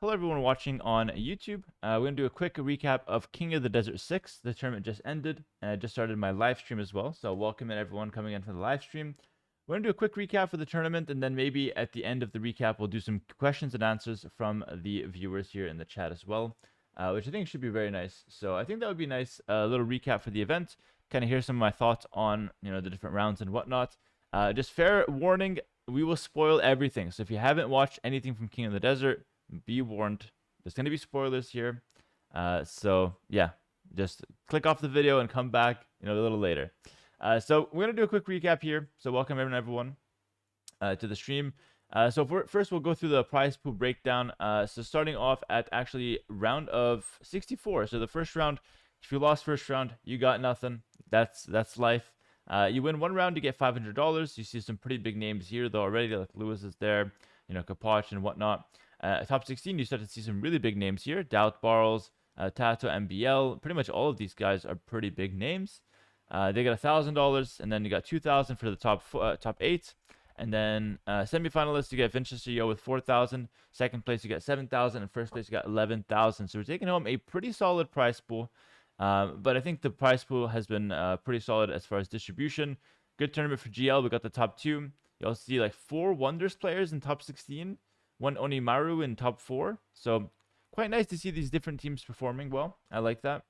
Hello, everyone watching on YouTube. We're going to do a quick recap of King of the Desert 6. The tournament just ended, and I just started my live stream as well. So, welcome in everyone coming in for the live stream. We're going to do a quick recap for the tournament, and then maybe at the end of the recap, we'll do some questions and answers from the viewers here in the chat as well, which I think should be very nice. So, I think that would be nice. A little recap for the event, kind of hear some of my thoughts on the different rounds and whatnot. Just fair warning, we will spoil everything. So, if you haven't watched anything from King of the Desert, be warned, there's going to be spoilers here. So yeah, just click off the video and come back a little later. So we're going to do a quick recap here. So welcome everyone to the stream. First we'll go through the prize pool breakdown. So starting off at actually round of 64. So the first round, if you lost first round, you got nothing. That's life. You win one round, you get $500. You see some pretty big names here though already, like Lewis is there, Kapoch and whatnot. Top 16, you start to see some really big names here. Doubt Barrels, Tato, MBL. Pretty much all of these guys are pretty big names. They got $1,000, and then you got $2,000 for the top 8. And then semifinalists, you get Vincenzo Yo with 4,000. Second place, you get 7,000. And first place, you got 11,000. So we're taking home a pretty solid prize pool. But I think the prize pool has been pretty solid as far as distribution. Good tournament for GL. We got the top 2. You also see like 4 Wonders players in top 16. One Onimaru in top 4. So quite nice to see these different teams performing well. I like that.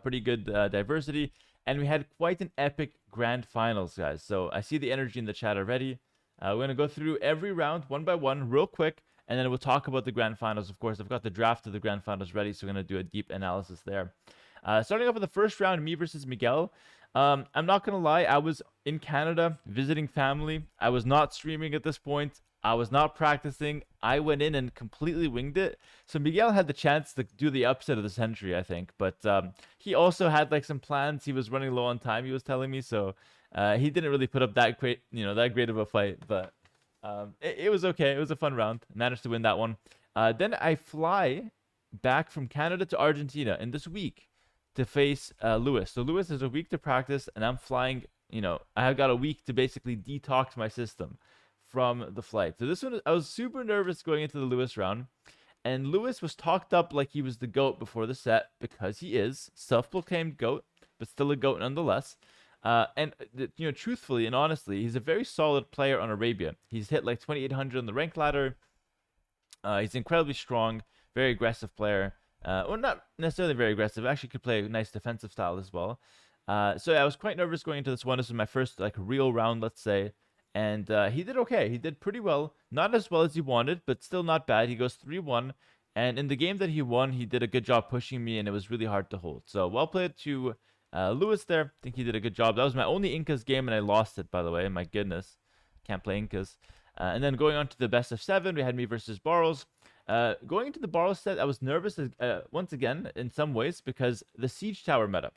Pretty good diversity. And we had quite an epic grand finals, guys. So I see the energy in the chat already. We're going to go through every round one by one real quick. And then we'll talk about the grand finals. Of course, I've got the draft of the grand finals ready. So we're going to do a deep analysis there. Starting off with the first round, me versus Miguel. I'm not going to lie. I was in Canada visiting family. I was not streaming at this point. I was not practicing. I went in and completely winged it. So Miguel had the chance to do the upset of the century, I think. But he also had like some plans. He was running low on time, he was telling me. So he didn't really put up that great, that great of a fight. But it was okay. It was a fun round. Managed to win that one. Then I fly back from Canada to Argentina in this week to face Lewis. So Lewis has a week to practice, and I'm flying. I have got a week to basically detox my system from the flight. So this one, I was super nervous going into the Lewis round. And Lewis was talked up like he was the GOAT before the set, because he is. Self-proclaimed GOAT, but still a GOAT nonetheless. Truthfully and honestly, he's a very solid player on Arabia. He's hit like 2,800 on the rank ladder. He's incredibly strong, very aggressive player. Well, not necessarily very aggressive. Actually could play a nice defensive style as well. So yeah, I was quite nervous going into this one. This was my first like real round, let's say. And he did okay. He did pretty well. Not as well as he wanted, but still not bad. He goes 3-1. And in the game that he won, he did a good job pushing me, and it was really hard to hold. So well played to Lewis there. I think he did a good job. That was my only Incas game, and I lost it, by the way. My goodness. Can't play Incas. And then going on to the best of 7, we had me versus Barrows. Going into the Barrows set, I was nervous once again in some ways because the Siege Tower meta.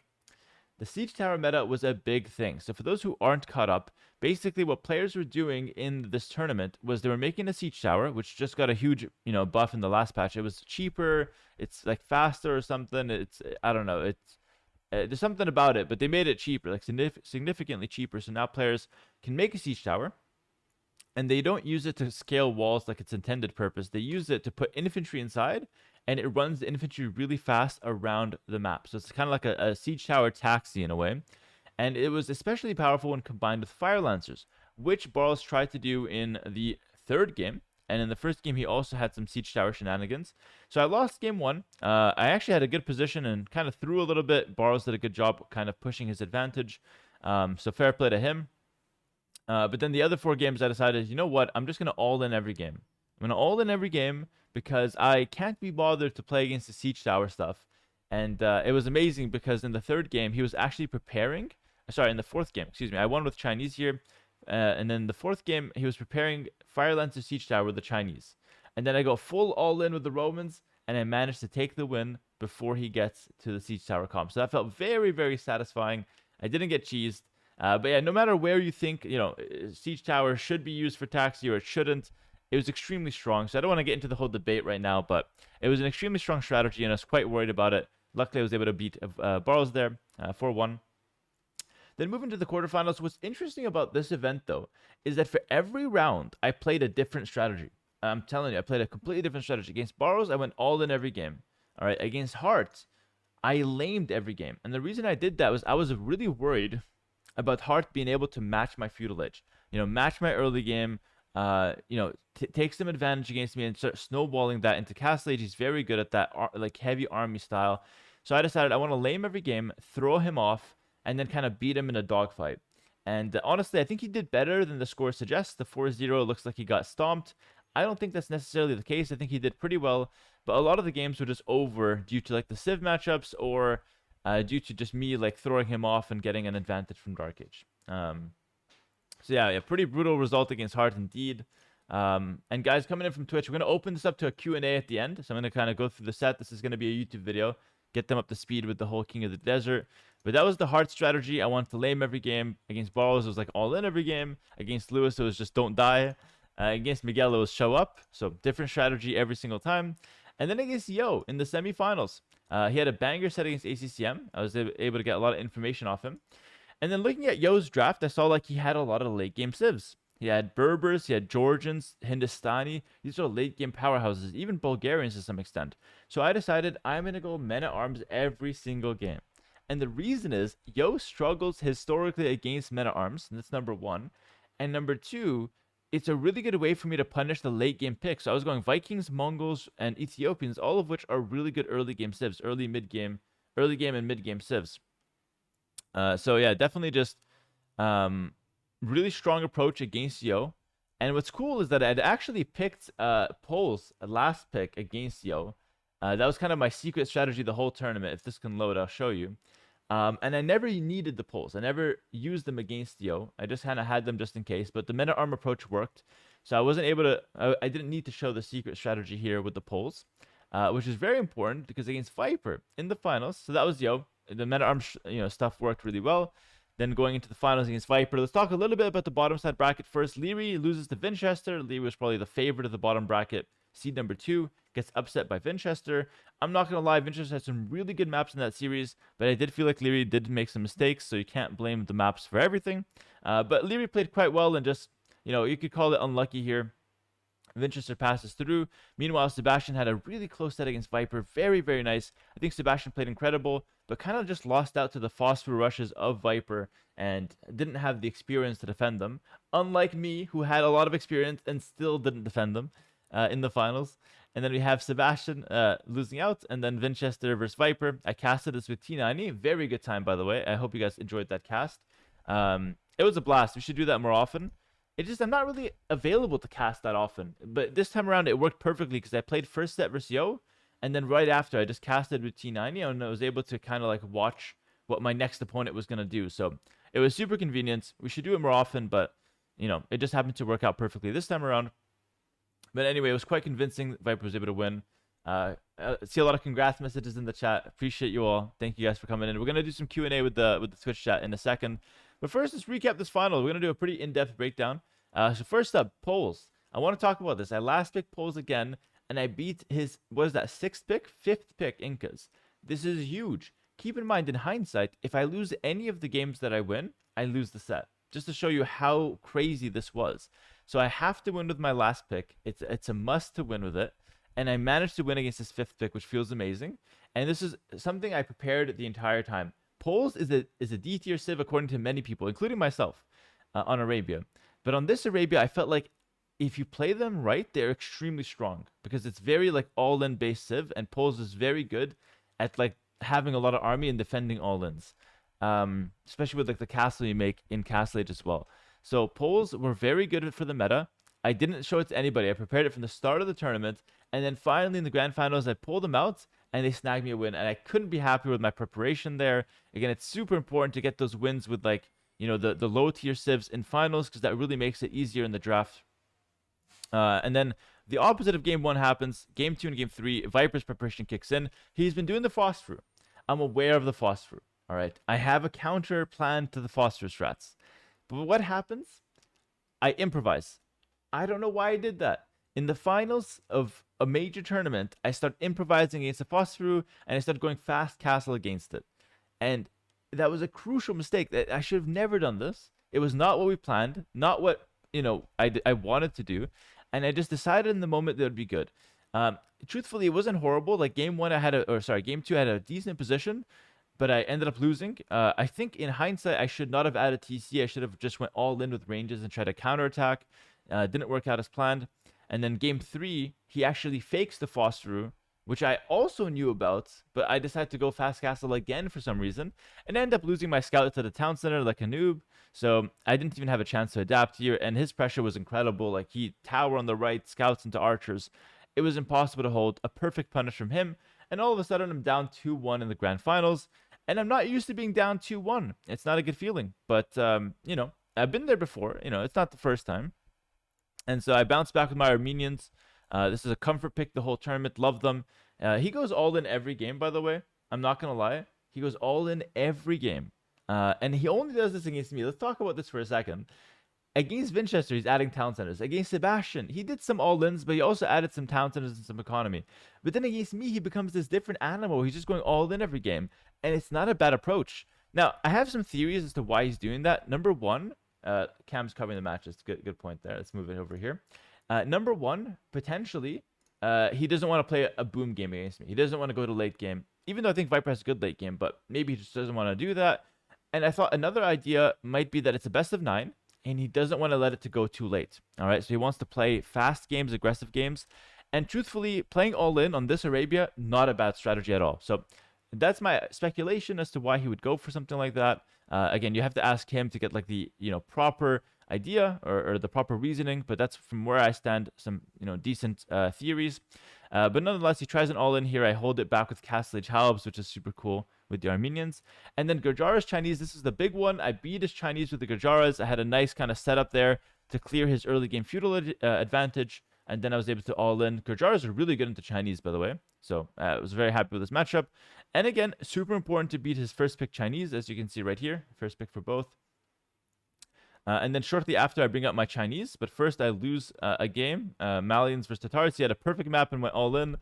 The Siege Tower meta was a big thing. So for those who aren't caught up, basically what players were doing in this tournament was they were making a Siege Tower, which just got a huge, buff in the last patch. It was cheaper, it's like faster or something. I don't know, there's something about it, but they made it cheaper, like significantly cheaper. So now players can make a Siege Tower, and they don't use it to scale walls like its intended purpose. They use it to put infantry inside, and it runs the infantry really fast around the map. So it's kind of like a siege tower taxi in a way. And it was especially powerful when combined with fire lancers, which Barles tried to do in the third game. And in the first game, he also had some siege tower shenanigans. So I lost game 1. I actually had a good position and kind of threw a little bit. Barles did a good job kind of pushing his advantage. So fair play to him. But then the other 4 games, I decided, you know what? I'm just going to all in every game. I'm going to all in every game because I can't be bothered to play against the siege tower stuff. And it was amazing because in the third game, he was actually preparing. Sorry, in the fourth game, excuse me. I won with Chinese here. And then the fourth game, he was preparing Fire Lancer Siege Tower with the Chinese. And then I go full all in with the Romans, and I managed to take the win before he gets to the Siege Tower comp. So that felt very, very satisfying. I didn't get cheesed. But yeah, no matter where you think, Siege Tower should be used for taxi or it shouldn't, it was extremely strong. So I don't want to get into the whole debate right now, but it was an extremely strong strategy, and I was quite worried about it. Luckily, I was able to beat Barrows there, 4-1. Then moving to the quarterfinals, what's interesting about this event, though, is that for every round, I played a different strategy. I'm telling you, I played a completely different strategy. Against Borrows, I went all in every game. All right. Against Heart, I lamed every game. And the reason I did that was I was really worried about Heart being able to match my feudal edge. Match my early game. Take some advantage against me and start snowballing that into Castle Age. He's very good at that, like heavy army style. So I decided I want to lame every game, throw him off, and then kind of beat him in a dogfight. And honestly, I think he did better than the score suggests. The 4-0 looks like he got stomped. I don't think that's necessarily the case. I think he did pretty well, but a lot of the games were just over due to like the Civ matchups or due to just me like throwing him off and getting an advantage from Dark Age. So yeah, pretty brutal result against Heart indeed. And guys, coming in from Twitch, we're going to open this up to a Q&A at the end. So I'm going to kind of go through the set. This is going to be a YouTube video. Get them up to speed with the whole King of the Desert. But that was the Heart strategy. I wanted to lame every game. Against Barrows, it was like all in every game. Against Lewis, it was just don't die. Against Miguel, it was show up. So different strategy every single time. And then against Yo in the semifinals, he had a banger set against ACCM. I was able to get a lot of information off him. And then looking at Yo's draft, I saw like he had a lot of late game civs. He had Berbers, he had Georgians, Hindustani. These are late game powerhouses, even Bulgarians to some extent. So I decided I'm going to go men at arms every single game. And the reason is Yo struggles historically against men at arms. And that's number one. And number two, it's a really good way for me to punish the late game picks. So I was going Vikings, Mongols, and Ethiopians, all of which are really good early game civs, early game and mid game civs. So yeah, definitely just really strong approach against Yo. And what's cool is that I'd actually picked Poles last pick against Yo. That was kind of my secret strategy the whole tournament. If this can load, I'll show you. And I never needed the Poles. I never used them against Yo. I just kind of had them just in case. But the men at arm approach worked. So I wasn't able to, I didn't need to show the secret strategy here with the Poles, which is very important because against Viper in the finals, so that was Yo. The men at arms, stuff worked really well. Then going into the finals against Viper, let's talk a little bit about the bottom side bracket first. Leary loses to Winchester. Leary was probably the favorite of the bottom bracket. Seed number 2 gets upset by Winchester. I'm not going to lie, Winchester had some really good maps in that series, but I did feel like Leary did make some mistakes, so you can't blame the maps for everything. But Leary played quite well and just, you could call it unlucky here. Winchester passes through. Meanwhile, Sebastian had a really close set against Viper. Very, very nice. I think Sebastian played incredible, but kind of just lost out to the phosphor rushes of Viper and didn't have the experience to defend them. Unlike me, who had a lot of experience and still didn't defend them in the finals. And then we have Sebastian losing out, and then Winchester versus Viper. I casted this with T90. Very good time, by the way. I hope you guys enjoyed that cast. It was a blast. We should do that more often. It's just I'm not really available to cast that often. But this time around, it worked perfectly because I played first set versus Yo, and then right after, I just casted with T90, and I was able to kind of like watch what my next opponent was going to do. So it was super convenient. We should do it more often, but, it just happened to work out perfectly this time around. But anyway, it was quite convincing. Viper was able to win. I see a lot of congrats messages in the chat. Appreciate you all. Thank you guys for coming in. We're going to do some Q&A with the Twitch chat in a second. But first, let's recap this final. We're going to do a pretty in-depth breakdown. So first up, Poles. I want to talk about this. I last picked Poles again, and I beat his, what is that, 6th pick? 5th pick, Incas. This is huge. Keep in mind, in hindsight, if I lose any of the games that I win, I lose the set. Just to show you how crazy this was. So I have to win with my last pick. It's a must to win with it. And I managed to win against his 5th pick, which feels amazing. And this is something I prepared the entire time. Poles is a D tier civ according to many people, including myself, on Arabia. But on this Arabia, I felt like if you play them right, they're extremely strong because it's very like all-in based civ, and Poles is very good at like having a lot of army and defending all-ins, especially with like the castle you make in Castle Age as well. So Poles were very good for the meta. I didn't show it to anybody. I prepared it from the start of the tournament, and then finally in the grand finals, I pulled them out and they snagged me a win, and I couldn't be happier with my preparation there. Again, it's super important to get those wins with like, the low tier civs in finals because that really makes it easier in the draft. And then the opposite of game 1 happens. Game 2 and game 3, Viper's preparation kicks in. He's been doing the phosphor. I'm aware of the phosphor. All right. I have a counter plan to the phosphor strats. But what happens? I improvise. I don't know why I did that. In the finals of a major tournament, I start improvising against the phosphor, and I start going fast castle against it. And that was a crucial mistake. That I should have never done this. It was not what we planned, not what I wanted to do. and I just decided in the moment that it would be good. Um, Truthfully, it wasn't horrible. Like game one, game two, I had a decent position, but I ended up losing. I think in hindsight, I should not have added TC. I should have just went all in with ranges and tried to counterattack. Didn't work out as planned. And then game three, he actually fakes the Fosteru, which I also knew about, but I decided to go fast castle again for some reason, and I ended up losing my scout to the town center like a noob. So I didn't even have a chance to adapt here, and his pressure was incredible. Like he tower on the right, scouts into archers. It was impossible to hold. A perfect punish from him, and all of a sudden I'm down 2-1 in the grand finals, and I'm not used to being down 2-1. It's not a good feeling, but I've been there before. It's not the first time. And so I bounced back with my Armenians. This is a comfort pick the whole tournament. Love them. He goes all in every game, by the way. I'm not going to lie. He goes all in every game. And he only does this against me. Let's talk about this for a second. Against Winchester, he's adding town centers. Against Sebastian, he did some all-ins, but he also added some town centers and some economy. But then against me, he becomes this different animal. He's just going all in every game. And it's not a bad approach. Now, I have some theories as to why he's doing that. Number one, Cam's covering the matches. Good point there. Let's move it over here. Number one, potentially, he doesn't want to play a boom game against me. He doesn't want to go to late game, even though I think Viper has a good late game, but maybe he just doesn't want to do that. And I thought another idea might be that it's a best of 9, and he doesn't want to let it to go too late. All right, so he wants to play fast games, aggressive games, and truthfully, playing all in on this Arabia, not a bad strategy at all. So that's my speculation as to why he would go for something like that. Again, you have to ask him to get like the proper idea or the proper reasoning, but that's from where I stand some decent theories. But nonetheless, he tries an all-in here. I hold it back with Castle Age Halbs, which is super cool with the Armenians. And then Gurjara's Chinese, this is the big one. I beat his Chinese with the Gurjaras. I had a nice kind of setup there to clear his early game feudal advantage. And then I was able to all in. Gurjaras are really good into Chinese, by the way. So I was very happy with this matchup. And again, super important to beat his first pick Chinese, as you can see right here. First pick for both. And then shortly after, I bring up my Chinese. But first, I lose a game. Malians versus Tatars. He had a perfect map and went all in.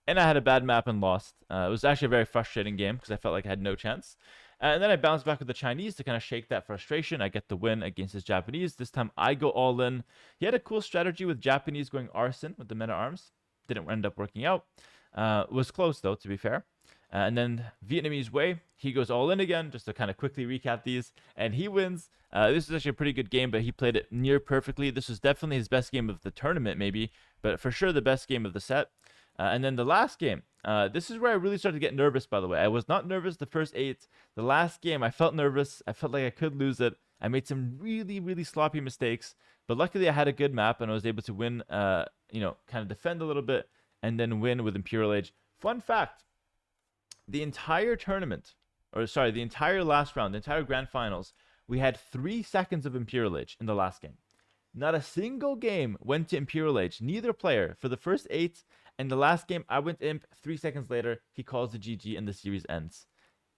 And I had a bad map and lost. It was actually a very frustrating game because I felt like I had no chance. And then I bounce back with the Chinese to kind of shake that frustration. I get the win against his Japanese. This time I go all in. He had a cool strategy with Japanese going arson with the men at arms. Didn't end up working out. Was close though, to be fair. And then Vietnamese way, he goes all in again, just to kind of quickly recap these, and he wins. This is actually a pretty good game, but he played it near perfectly. This was definitely his best game of the tournament, maybe, but for sure the best game of the set. And then the last game, this is where I really started to get nervous, by the way. I was not nervous the first 8. The last game, I felt nervous. I felt like I could lose it. I made some really, really sloppy mistakes, but luckily I had a good map, and I was able to win, kind of defend a little bit, and then win with Imperial Age. Fun fact. The entire tournament, the entire last round, the entire grand finals, we had 3 seconds of Imperial Age in the last game. Not a single game went to Imperial Age. Neither player for the first 8. And the last game, I went Imp. 3 seconds later, he calls the GG and the series ends.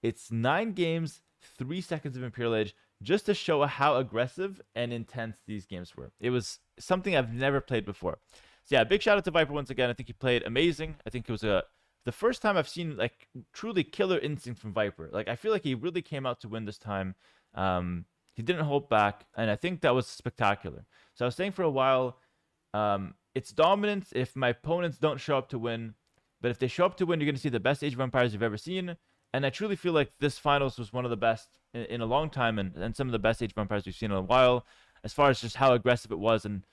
It's 9 games, 3 seconds of Imperial Age, just to show how aggressive and intense these games were. It was something I've never played before. So yeah, big shout out to Viper once again. I think he played amazing. I think it was the first time I've seen like truly killer instinct from Viper. Like I feel like he really came out to win this time. He didn't hold back, and I think that was spectacular. So I was saying for a while, it's dominant if my opponents don't show up to win, but if they show up to win, you're going to see the best Age of Empires you've ever seen. And I truly feel like this finals was one of the best in a long time, and some of the best Age of Empires we've seen in a while, as far as just how aggressive it was, and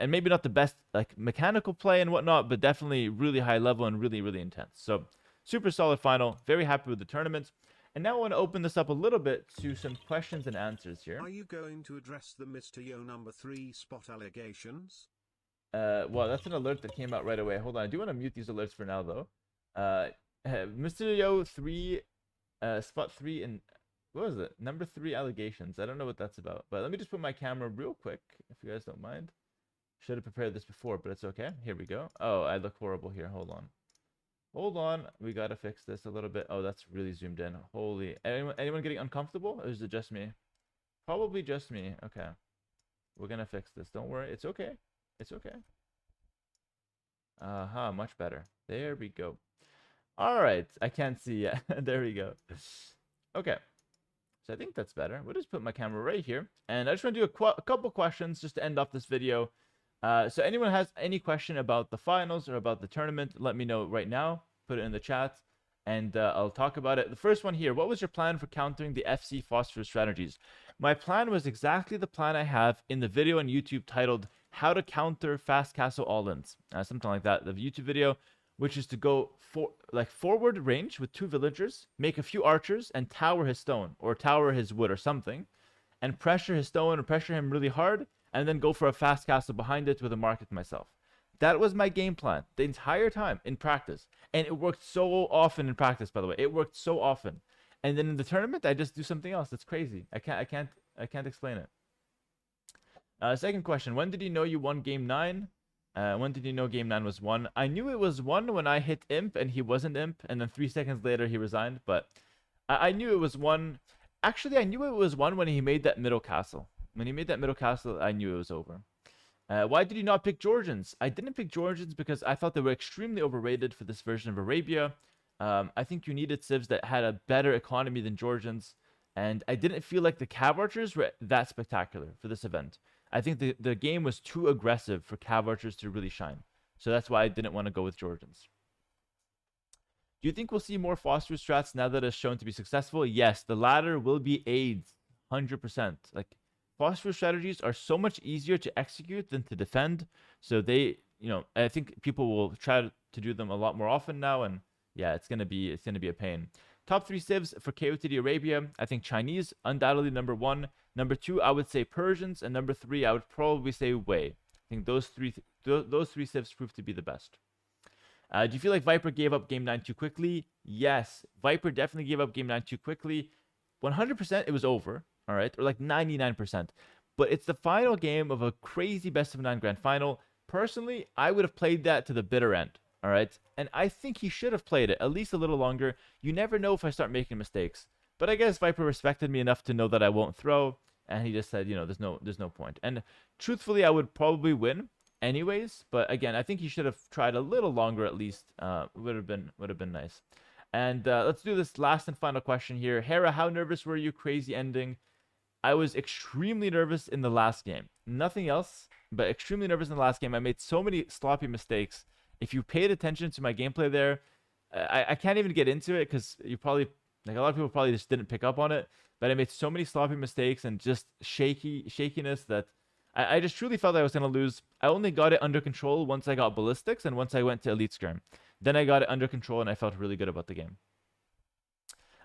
maybe not the best like mechanical play and whatnot, but definitely really high level and really, really intense. So super solid final. Very happy with the tournament. And now I want to open this up a little bit to some questions and answers here. Are you going to address the Mr. Yo number 3 spot allegations? Well, that's an alert that came out right away. Hold on. I do want to mute these alerts for now, though. Mr. Yo 3, spot 3, and what was it? Number 3 allegations. I don't know what that's about. But let me just put my camera real quick, if you guys don't mind. Should have prepared this before, but it's okay. Here we go. Oh, I look horrible here. Hold on. Hold on. We got to fix this a little bit. Oh, that's really zoomed in. Holy. Anyone getting uncomfortable? Or is it just me? Probably just me. Okay. We're going to fix this. Don't worry. It's okay. It's okay. Much better. There we go. All right. I can't see yet. There we go. Okay. So I think that's better. We'll just put my camera right here. And I just want to do a couple questions just to end off this video. So anyone has any question about the finals or about the tournament, let me know right now. Put it in the chat, and I'll talk about it. The first one here: what was your plan for countering the FC phosphorus strategies? My plan was exactly the plan I have in the video on YouTube titled "How to Counter Fast Castle All-ins," something like that. The YouTube video, which is to go forward range with 2 villagers, make a few archers, and tower his stone or tower his wood or something, and pressure his stone or pressure him really hard, and then go for a fast castle behind it with a market myself. That was my game plan the entire time in practice. And it worked so often in practice, by the way. It worked so often. And then in the tournament, I just do something else. That's crazy. I can't explain it. Second question: when did you know you won game 9? When did you know game 9 was won? I knew it was won when I hit Imp and he wasn't Imp, and then 3 seconds later he resigned. But I knew it was won. Actually, I knew it was won when he made that middle castle. When he made that middle castle, I knew it was over. Why did you not pick Georgians? I didn't pick Georgians because I thought they were extremely overrated for this version of Arabia. I think you needed civs that had a better economy than Georgians, and I didn't feel like the Cav Archers were that spectacular for this event. I think the game was too aggressive for Cav Archers to really shine. So that's why I didn't want to go with Georgians. Do you think we'll see more phosphorus strats now that it's shown to be successful? Yes, the latter will be AIDS, 100%. Like, phosphorus strategies are so much easier to execute than to defend. So they, I think people will try to do them a lot more often now, and yeah, it's gonna be a pain. Top 3 civs for KOTD Arabia. I think Chinese, undoubtedly number 1. Number 2, I would say Persians, and number 3, I would probably say Wei. I think those three civs prove to be the best. Do you feel like Viper gave up game 9 too quickly? Yes, Viper definitely gave up game 9 too quickly. 100% it was over, all right, or like 99%. But it's the final game of a crazy best of 9 grand final. Personally, I would have played that to the bitter end, all right? And I think he should have played it at least a little longer. You never know if I start making mistakes. But I guess Viper respected me enough to know that I won't throw, and he just said, there's no point. And truthfully, I would probably win anyways, but again, I think he should have tried a little longer at least. Would have been nice. And let's do this last and final question here. Hera, how nervous were you? Crazy ending. I was extremely nervous in the last game. Nothing else, but extremely nervous in the last game. I made so many sloppy mistakes. If you paid attention to my gameplay there, I can't even get into it because you probably, like, a lot of people probably just didn't pick up on it. But I made so many sloppy mistakes and just shakiness that I just truly felt I was going to lose. I only got it under control once I got ballistics and once I went to elite skirm. Then I got it under control and I felt really good about the game.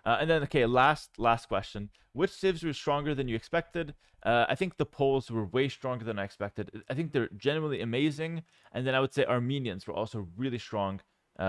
And then, okay, last question. Which civs were stronger than you expected? I think the Poles were way stronger than I expected. I think they're genuinely amazing. And then I would say Armenians were also really strong,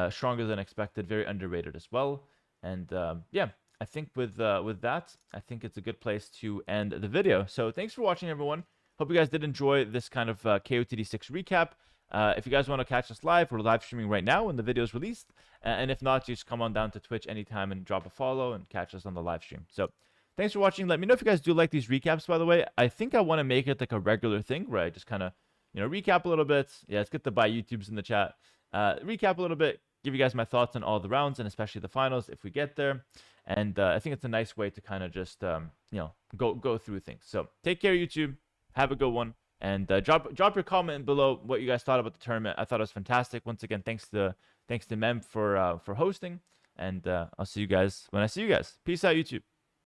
stronger than expected, very underrated as well. And yeah, I think with that, I think it's a good place to end the video. So thanks for watching, everyone. Hope you guys did enjoy this kind of KOTD 6 recap. If you guys want to catch us live, we're live streaming right now when the video is released. And if not, just come on down to Twitch anytime and drop a follow and catch us on the live stream. So thanks for watching. Let me know if you guys do like these recaps, by the way. I think I want to make it like a regular thing where I just kind of, recap a little bit. Yeah, it's good to buy YouTubes in the chat. Recap a little bit, give you guys my thoughts on all the rounds and especially the finals if we get there. And I think it's a nice way to kind of just, go through things. So take care, YouTube. Have a good one, and drop your comment below what you guys thought about the tournament. I thought it was fantastic. Once again, thanks to Mem for hosting, and I'll see you guys when I see you guys. Peace out, YouTube.